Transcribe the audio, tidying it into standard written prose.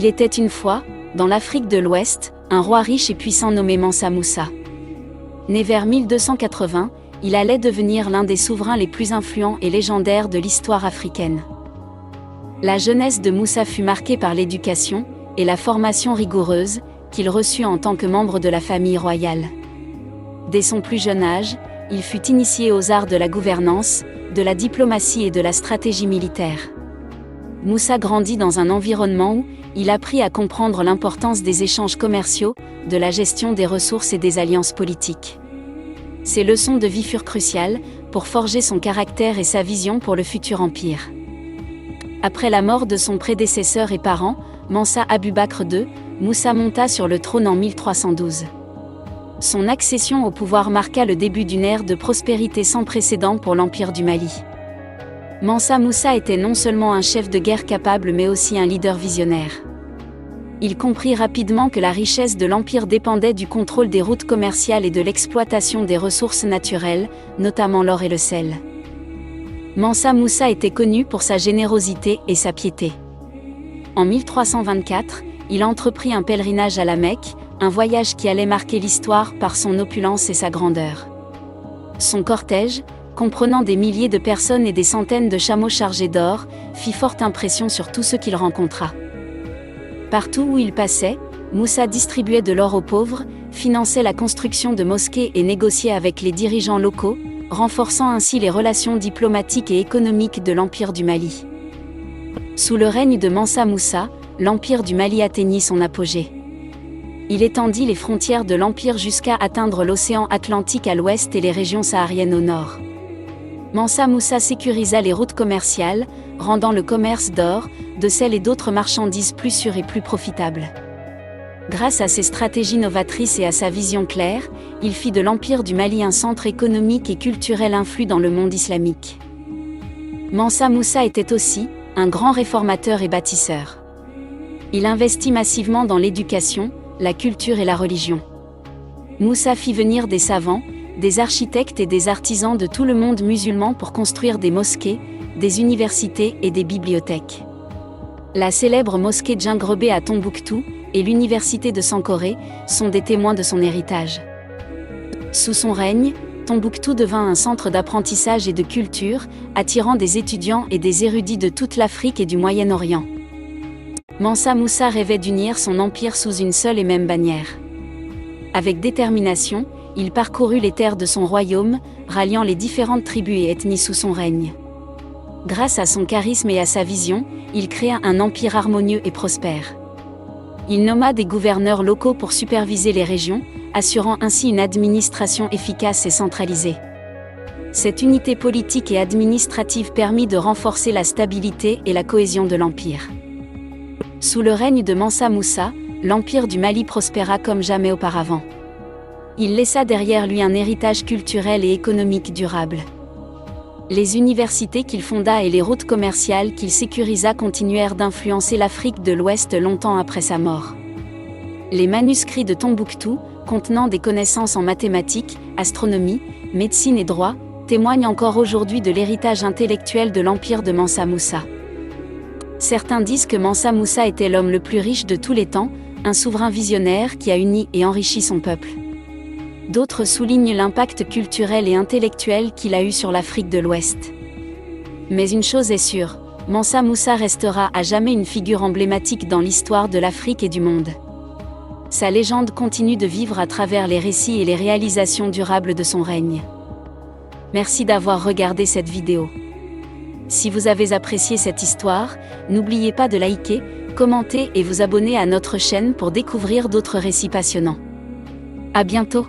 Il était une fois, dans l'Afrique de l'Ouest, un roi riche et puissant nommé Mansa Moussa. Né vers 1280, il allait devenir l'un des souverains les plus influents et légendaires de l'histoire africaine. La jeunesse de Moussa fut marquée par l'éducation et la formation rigoureuse qu'il reçut en tant que membre de la famille royale. Dès son plus jeune âge, il fut initié aux arts de la gouvernance, de la diplomatie et de la stratégie militaire. Moussa grandit dans un environnement où il apprit à comprendre l'importance des échanges commerciaux, de la gestion des ressources et des alliances politiques. Ces leçons de vie furent cruciales pour forger son caractère et sa vision pour le futur empire. Après la mort de son prédécesseur et parent, Mansa Abubakr II, Moussa monta sur le trône en 1312. Son accession au pouvoir marqua le début d'une ère de prospérité sans précédent pour l'Empire du Mali. Mansa Moussa était non seulement un chef de guerre capable mais aussi un leader visionnaire. Il comprit rapidement que la richesse de l'Empire dépendait du contrôle des routes commerciales et de l'exploitation des ressources naturelles, notamment l'or et le sel. Mansa Moussa était connu pour sa générosité et sa piété. En 1324, il entreprit un pèlerinage à la Mecque, un voyage qui allait marquer l'histoire par son opulence et sa grandeur. Son cortège, comprenant des milliers de personnes et des centaines de chameaux chargés d'or, fit forte impression sur tous ceux qu'il rencontra. Partout où il passait, Moussa distribuait de l'or aux pauvres, finançait la construction de mosquées et négociait avec les dirigeants locaux, renforçant ainsi les relations diplomatiques et économiques de l'Empire du Mali. Sous le règne de Mansa Moussa, l'Empire du Mali atteignit son apogée. Il étendit les frontières de l'Empire jusqu'à atteindre l'océan Atlantique à l'ouest et les régions sahariennes au nord. Mansa Moussa sécurisa les routes commerciales, rendant le commerce d'or, de sel et d'autres marchandises plus sûr et plus profitable. Grâce à ses stratégies novatrices et à sa vision claire, il fit de l'Empire du Mali un centre économique et culturel influent dans le monde islamique. Mansa Moussa était aussi un grand réformateur et bâtisseur. Il investit massivement dans l'éducation, la culture et la religion. Moussa fit venir des savants, des architectes et des artisans de tout le monde musulman pour construire des mosquées, des universités et des bibliothèques. La célèbre mosquée Djinguerbé à Tombouctou et l'université de Sankoré sont des témoins de son héritage. Sous son règne, Tombouctou devint un centre d'apprentissage et de culture, attirant des étudiants et des érudits de toute l'Afrique et du Moyen-Orient. Mansa Moussa rêvait d'unir son empire sous une seule et même bannière. Avec détermination, il parcourut les terres de son royaume, ralliant les différentes tribus et ethnies sous son règne. Grâce à son charisme et à sa vision, il créa un empire harmonieux et prospère. Il nomma des gouverneurs locaux pour superviser les régions, assurant ainsi une administration efficace et centralisée. Cette unité politique et administrative permit de renforcer la stabilité et la cohésion de l'empire. Sous le règne de Mansa Moussa, l'Empire du Mali prospéra comme jamais auparavant. Il laissa derrière lui un héritage culturel et économique durable. Les universités qu'il fonda et les routes commerciales qu'il sécurisa continuèrent d'influencer l'Afrique de l'Ouest longtemps après sa mort. Les manuscrits de Tombouctou, contenant des connaissances en mathématiques, astronomie, médecine et droit, témoignent encore aujourd'hui de l'héritage intellectuel de l'Empire de Mansa Moussa. Certains disent que Mansa Moussa était l'homme le plus riche de tous les temps, un souverain visionnaire qui a uni et enrichi son peuple. D'autres soulignent l'impact culturel et intellectuel qu'il a eu sur l'Afrique de l'Ouest. Mais une chose est sûre, Mansa Moussa restera à jamais une figure emblématique dans l'histoire de l'Afrique et du monde. Sa légende continue de vivre à travers les récits et les réalisations durables de son règne. Merci d'avoir regardé cette vidéo. Si vous avez apprécié cette histoire, n'oubliez pas de liker, commenter et vous abonner à notre chaîne pour découvrir d'autres récits passionnants. À bientôt!